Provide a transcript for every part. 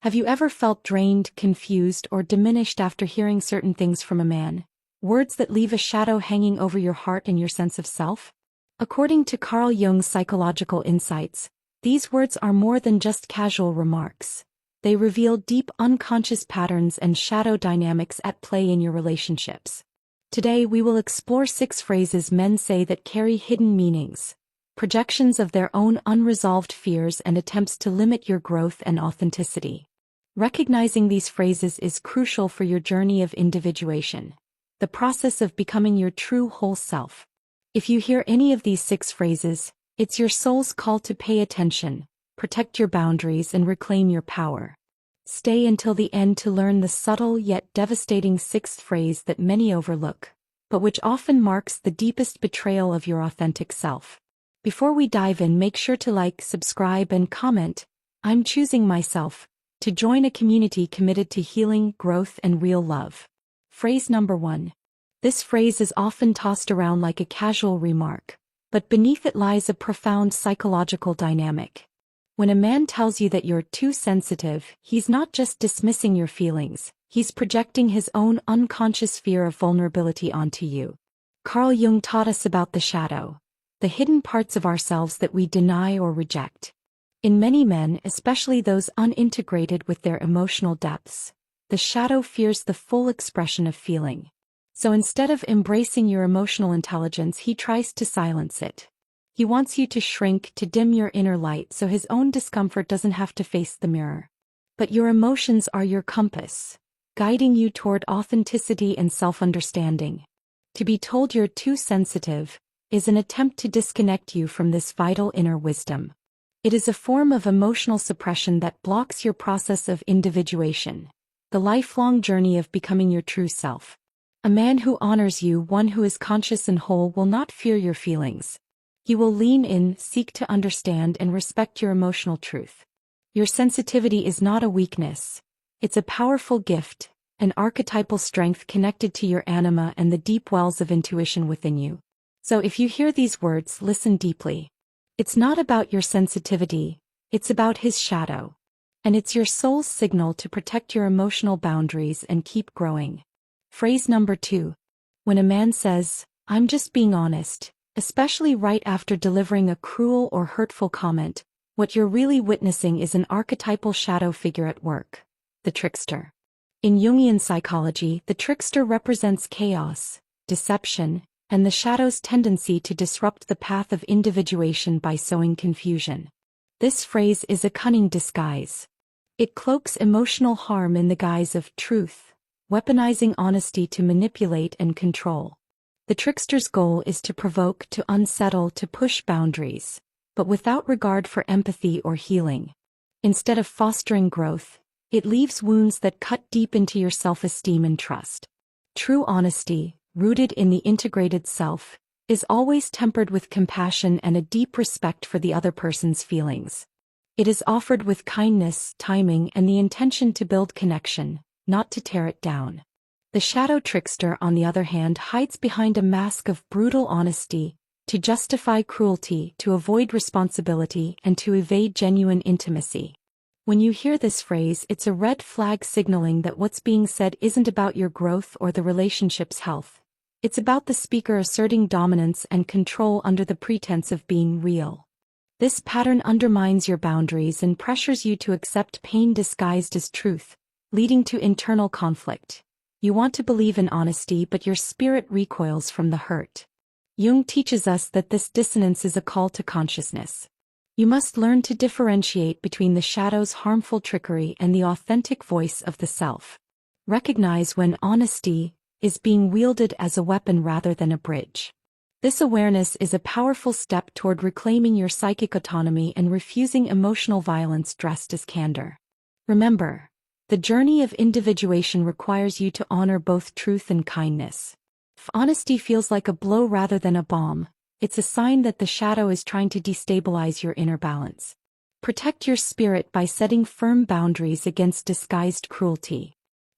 Have you ever felt drained, confused, or diminished after hearing certain things from a man? Words that leave a shadow hanging over your heart and your sense of self? According to Carl Jung's psychological insights, these words are more than just casual remarks. They reveal deep unconscious patterns and shadow dynamics at play in your relationships. Today we will explore 6 phrases men say that carry hidden meanings, projections of their own unresolved fears and attempts to limit your growth and authenticity. Recognizing these phrases is crucial for your journey of individuation, the process of becoming your true whole self. If you hear any of these 6 phrases, it's your soul's call to pay attention, protect your boundaries and reclaim your power. Stay until the end to learn the subtle yet devastating 6th phrase that many overlook, but which often marks the deepest betrayal of your authentic self. Before we dive in, make sure to like, subscribe and comment, "I'm choosing myself," to join a community committed to healing, growth and real love. Phrase number 1. This phrase is often tossed around like a casual remark, but beneath it lies a profound psychological dynamic. When a man tells you that you're too sensitive, he's not just dismissing your feelings, he's projecting his own unconscious fear of vulnerability onto you. Carl Jung taught us about the shadow, the hidden parts of ourselves that we deny or reject. In many men, especially those unintegrated with their emotional depths, the shadow fears the full expression of feeling. So instead of embracing your emotional intelligence, he tries to silence it. He wants you to shrink, to dim your inner light so his own discomfort doesn't have to face the mirror. But your emotions are your compass, guiding you toward authenticity and self-understanding. To be told you're too sensitive is an attempt to disconnect you from this vital inner wisdom. It is a form of emotional suppression that blocks your process of individuation, the lifelong journey of becoming your true self. A man who honors you, one who is conscious and whole, will not fear your feelings. He will lean in, seek to understand and respect your emotional truth. Your sensitivity is not a weakness. It's a powerful gift, an archetypal strength connected to your anima and the deep wells of intuition within you. So if you hear these words, listen deeply. It's not about your sensitivity, it's about his shadow. And it's your soul's signal to protect your emotional boundaries and keep growing. Phrase number 2. When a man says, "I'm just being honest," especially right after delivering a cruel or hurtful comment, what you're really witnessing is an archetypal shadow figure at work, the trickster. In Jungian psychology, the trickster represents chaos, deception, and the shadow's tendency to disrupt the path of individuation by sowing confusion. This phrase is a cunning disguise. It cloaks emotional harm in the guise of truth, weaponizing honesty to manipulate and control. The trickster's goal is to provoke, to unsettle, to push boundaries, but without regard for empathy or healing. Instead of fostering growth, it leaves wounds that cut deep into your self-esteem and trust. True honesty, rooted in the integrated self, is always tempered with compassion and a deep respect for the other person's feelings. It is offered with kindness, timing, and the intention to build connection, not to tear it down. The shadow trickster, on the other hand, hides behind a mask of brutal honesty, to justify cruelty, to avoid responsibility, and to evade genuine intimacy. When you hear this phrase, it's a red flag signaling that what's being said isn't about your growth or the relationship's health. It's about the speaker asserting dominance and control under the pretense of being real. This pattern undermines your boundaries and pressures you to accept pain disguised as truth, leading to internal conflict. You want to believe in honesty, but your spirit recoils from the hurt. Jung teaches us that this dissonance is a call to consciousness. You must learn to differentiate between the shadow's harmful trickery and the authentic voice of the self. Recognize when honesty is being wielded as a weapon rather than a bridge. This awareness is a powerful step toward reclaiming your psychic autonomy and refusing emotional violence dressed as candor. Remember, the journey of individuation requires you to honor both truth and kindness. If honesty feels like a blow rather than a bomb, it's a sign that the shadow is trying to destabilize your inner balance. Protect your spirit by setting firm boundaries against disguised cruelty.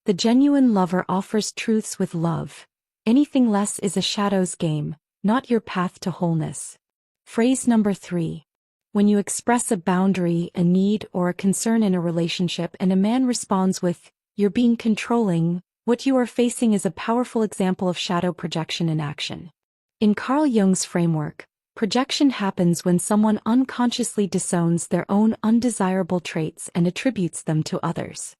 The genuine lover offers truths with love. Anything less is a shadow's game, not your path to wholeness. Phrase number 3. When you express a boundary, a need, or a concern in a relationship and a man responds with, "You're being controlling," what you are facing is a powerful example of shadow projection in action. In Carl Jung's framework, projection happens when someone unconsciously disowns their own undesirable traits and attributes them to others.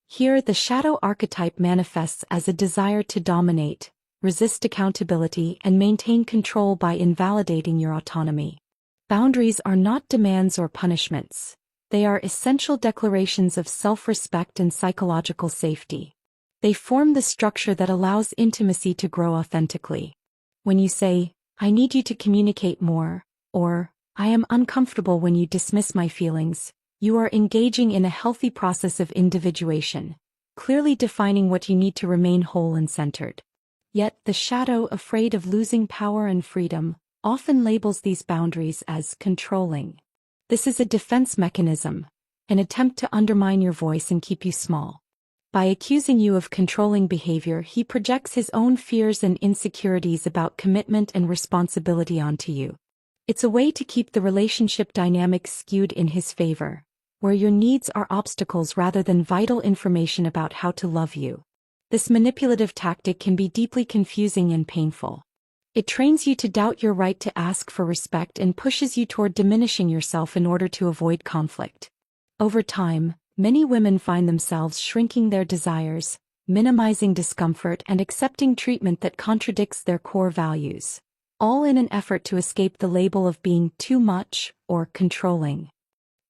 Here, the shadow archetype manifests as a desire to dominate, resist accountability, and maintain control by invalidating your autonomy. Boundaries are not demands or punishments. They are essential declarations of self-respect and psychological safety. They form the structure that allows intimacy to grow authentically. When you say, "I need you to communicate more," or "I am uncomfortable when you dismiss my feelings," you are engaging in a healthy process of individuation, clearly defining what you need to remain whole and centered. Yet, the shadow, afraid of losing power and freedom, often labels these boundaries as controlling. This is a defense mechanism, an attempt to undermine your voice and keep you small. By accusing you of controlling behavior, he projects his own fears and insecurities about commitment and responsibility onto you. It's a way to keep the relationship dynamic skewed in his favor, where your needs are obstacles rather than vital information about how to love you. This manipulative tactic can be deeply confusing and painful. It trains you to doubt your right to ask for respect and pushes you toward diminishing yourself in order to avoid conflict. Over time, many women find themselves shrinking their desires, minimizing discomfort, and accepting treatment that contradicts their core values, all in an effort to escape the label of being too much or controlling.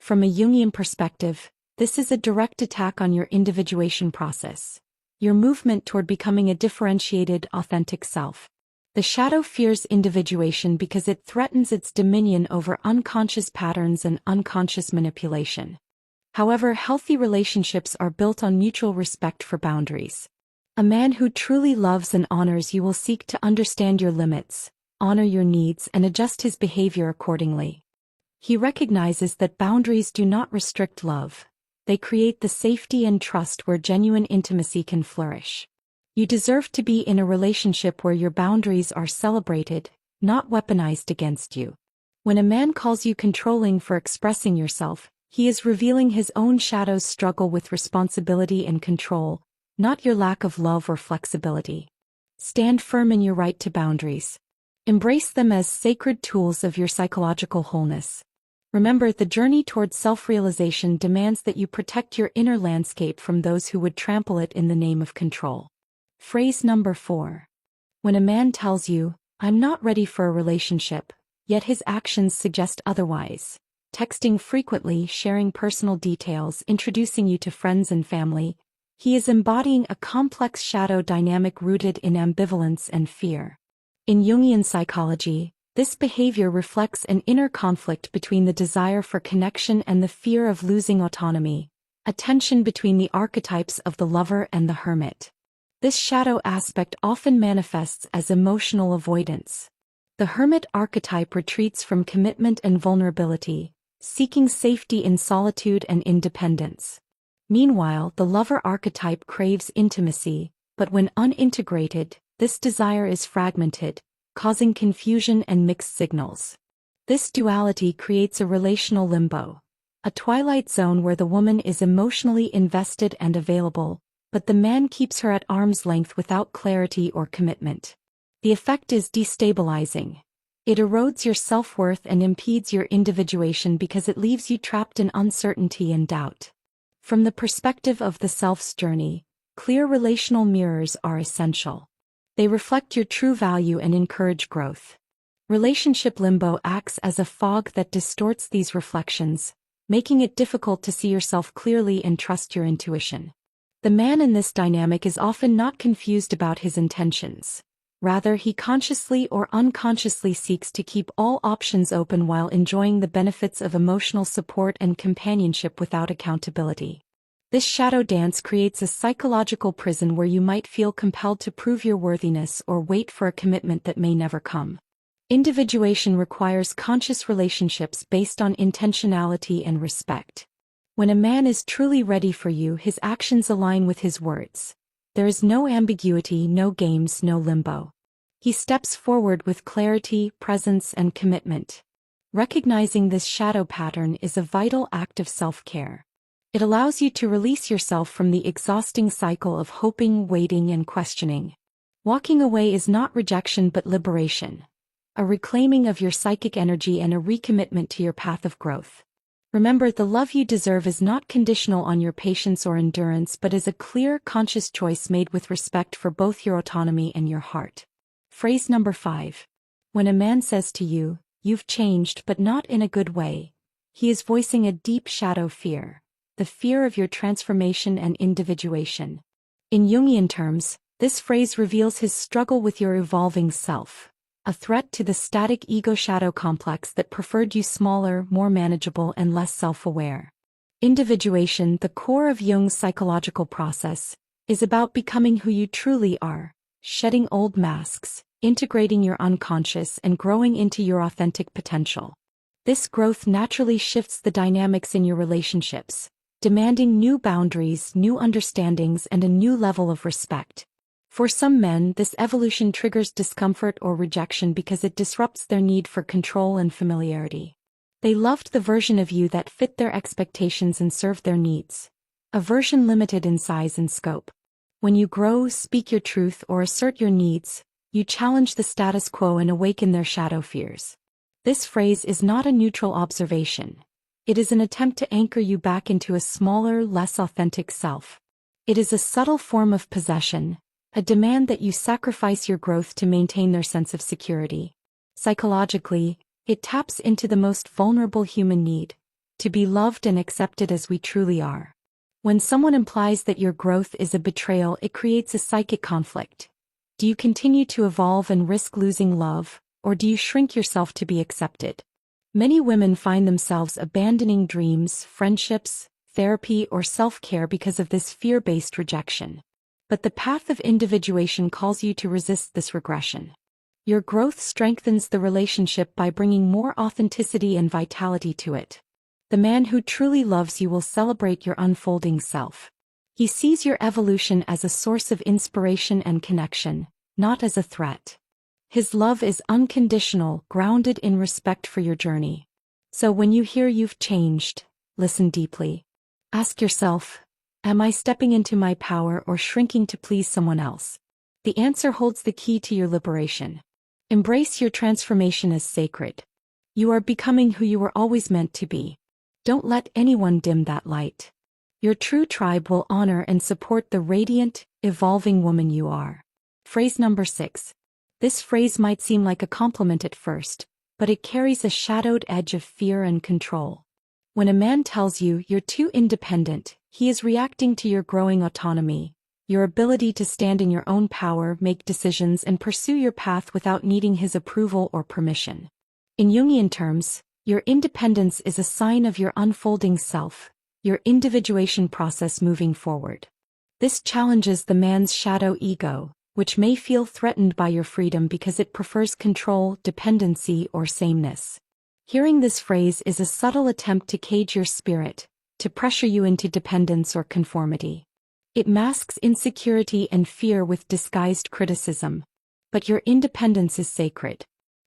From a Jungian perspective, this is a direct attack on your individuation process, your movement toward becoming a differentiated, authentic self. The shadow fears individuation because it threatens its dominion over unconscious patterns and unconscious manipulation. However, healthy relationships are built on mutual respect for boundaries. A man who truly loves and honors you will seek to understand your limits, honor your needs, and adjust his behavior accordingly. He recognizes that boundaries do not restrict love. They create the safety and trust where genuine intimacy can flourish. You deserve to be in a relationship where your boundaries are celebrated, not weaponized against you. When a man calls you controlling for expressing yourself, he is revealing his own shadow's struggle with responsibility and control, not your lack of love or flexibility. Stand firm in your right to boundaries. Embrace them as sacred tools of your psychological wholeness. Remember, the journey towards self-realization demands that you protect your inner landscape from those who would trample it in the name of control. Phrase number 4. When a man tells you, "I'm not ready for a relationship," yet his actions suggest otherwise. Texting frequently, sharing personal details, introducing you to friends and family, he is embodying a complex shadow dynamic rooted in ambivalence and fear. In Jungian psychology, this behavior reflects an inner conflict between the desire for connection and the fear of losing autonomy, a tension between the archetypes of the lover and the hermit. This shadow aspect often manifests as emotional avoidance. The hermit archetype retreats from commitment and vulnerability, seeking safety in solitude and independence. Meanwhile, the lover archetype craves intimacy, but when unintegrated, this desire is fragmented, causing confusion and mixed signals. This duality creates a relational limbo, a twilight zone where the woman is emotionally invested and available, but the man keeps her at arm's length without clarity or commitment. The effect is destabilizing. It erodes your self-worth and impedes your individuation because it leaves you trapped in uncertainty and doubt. From the perspective of the self's journey, clear relational mirrors are essential. They reflect your true value and encourage growth. Relationship limbo acts as a fog that distorts these reflections, making it difficult to see yourself clearly and trust your intuition. The man in this dynamic is often not confused about his intentions. Rather, he consciously or unconsciously seeks to keep all options open while enjoying the benefits of emotional support and companionship without accountability. This shadow dance creates a psychological prison where you might feel compelled to prove your worthiness or wait for a commitment that may never come. Individuation requires conscious relationships based on intentionality and respect. When a man is truly ready for you, his actions align with his words. There is no ambiguity, no games, no limbo. He steps forward with clarity, presence, and commitment. Recognizing this shadow pattern is a vital act of self-care. It allows you to release yourself from the exhausting cycle of hoping, waiting, and questioning. Walking away is not rejection but liberation, a reclaiming of your psychic energy and a recommitment to your path of growth. Remember, the love you deserve is not conditional on your patience or endurance but is a clear, conscious choice made with respect for both your autonomy and your heart. Phrase number 5. When a man says to you, "You've changed but not in a good way," he is voicing a deep shadow fear, the fear of your transformation and individuation. In Jungian terms, this phrase reveals his struggle with your evolving self, a threat to the static ego shadow complex that preferred you smaller, more manageable, and less self-aware. Individuation, the core of Jung's psychological process, is about becoming who you truly are, shedding old masks, integrating your unconscious, and growing into your authentic potential. This growth naturally shifts the dynamics in your relationships, demanding new boundaries, new understandings, and a new level of respect. For some men, this evolution triggers discomfort or rejection because it disrupts their need for control and familiarity. They loved the version of you that fit their expectations and served their needs, a version limited in size and scope. When you grow, speak your truth, or assert your needs, you challenge the status quo and awaken their shadow fears. This phrase is not a neutral observation. It is an attempt to anchor you back into a smaller, less authentic self. It is a subtle form of possession, a demand that you sacrifice your growth to maintain their sense of security. Psychologically, it taps into the most vulnerable human need, to be loved and accepted as we truly are. When someone implies that your growth is a betrayal, it creates a psychic conflict. Do you continue to evolve and risk losing love, or do you shrink yourself to be accepted? Many women find themselves abandoning dreams, friendships, therapy, or self-care because of this fear-based rejection. But the path of individuation calls you to resist this regression. Your growth strengthens the relationship by bringing more authenticity and vitality to it. The man who truly loves you will celebrate your unfolding self. He sees your evolution as a source of inspiration and connection, not as a threat. His love is unconditional, grounded in respect for your journey. So when you hear "you've changed," listen deeply. Ask yourself, am I stepping into my power or shrinking to please someone else? The answer holds the key to your liberation. Embrace your transformation as sacred. You are becoming who you were always meant to be. Don't let anyone dim that light. Your true tribe will honor and support the radiant, evolving woman you are. Phrase number 6. This phrase might seem like a compliment at first, but it carries a shadowed edge of fear and control. When a man tells you you're too independent, he is reacting to your growing autonomy, your ability to stand in your own power, make decisions, and pursue your path without needing his approval or permission. In Jungian terms, your independence is a sign of your unfolding self, your individuation process moving forward. This challenges the man's shadow ego, which may feel threatened by your freedom because it prefers control, dependency, or sameness. Hearing this phrase is a subtle attempt to cage your spirit, to pressure you into dependence or conformity. It masks insecurity and fear with disguised criticism. But your independence is sacred.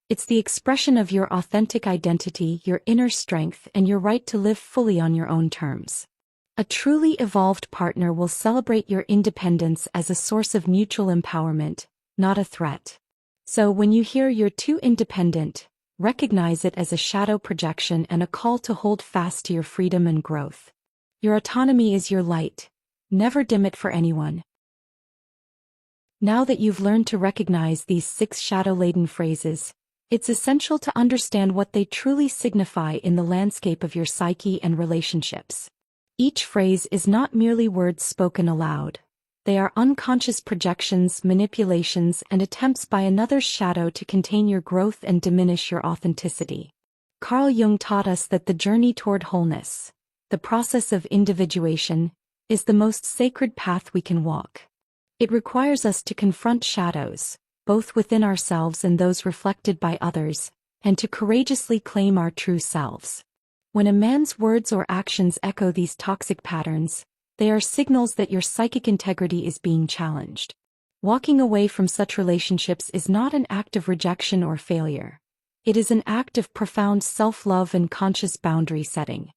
It's the expression of your authentic identity, your inner strength, and your right to live fully on your own terms. A truly evolved partner will celebrate your independence as a source of mutual empowerment, not a threat. So when you hear "you're too independent," recognize it as a shadow projection and a call to hold fast to your freedom and growth. Your autonomy is your light. Never dim it for anyone. Now that you've learned to recognize these 6 shadow-laden phrases, it's essential to understand what they truly signify in the landscape of your psyche and relationships. Each phrase is not merely words spoken aloud. They are unconscious projections, manipulations, and attempts by another's shadow to contain your growth and diminish your authenticity. Carl Jung taught us that the journey toward wholeness, the process of individuation, is the most sacred path we can walk. It requires us to confront shadows, both within ourselves and those reflected by others, and to courageously claim our true selves. When a man's words or actions echo these toxic patterns, they are signals that your psychic integrity is being challenged. Walking away from such relationships is not an act of rejection or failure. It is an act of profound self-love and conscious boundary setting.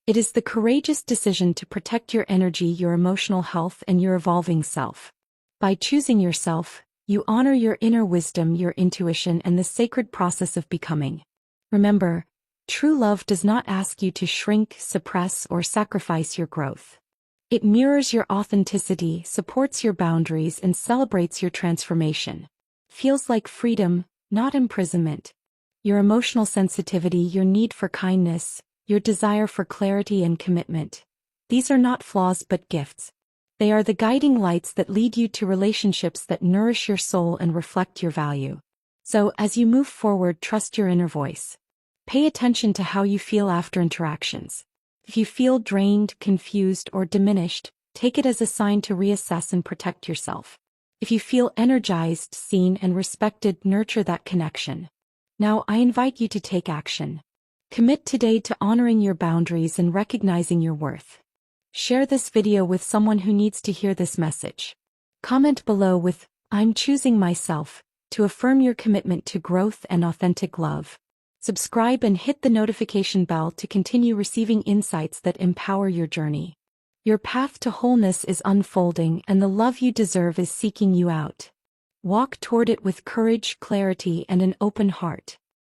It is the courageous decision to protect your energy, your emotional health, and your evolving self. By choosing yourself, you honor your inner wisdom, your intuition, and the sacred process of becoming. Remember, true love does not ask you to shrink, suppress, or sacrifice your growth. It mirrors your authenticity, supports your boundaries, and celebrates your transformation. Feels like freedom, not imprisonment. Your emotional sensitivity, your need for kindness, your desire for clarity and commitment. These are not flaws but gifts. They are the guiding lights that lead you to relationships that nourish your soul and reflect your value. So, as you move forward, trust your inner voice. Pay attention to how you feel after interactions. If you feel drained, confused, or diminished, take it as a sign to reassess and protect yourself. If you feel energized, seen, and respected, nurture that connection. Now, I invite you to take action. Commit today to honoring your boundaries and recognizing your worth. Share this video with someone who needs to hear this message. Comment below with, "I'm choosing myself," to affirm your commitment to growth and authentic love. Subscribe and hit the notification bell to continue receiving insights that empower your journey. Your path to wholeness is unfolding, and the love you deserve is seeking you out. Walk toward it with courage, clarity, and an open heart.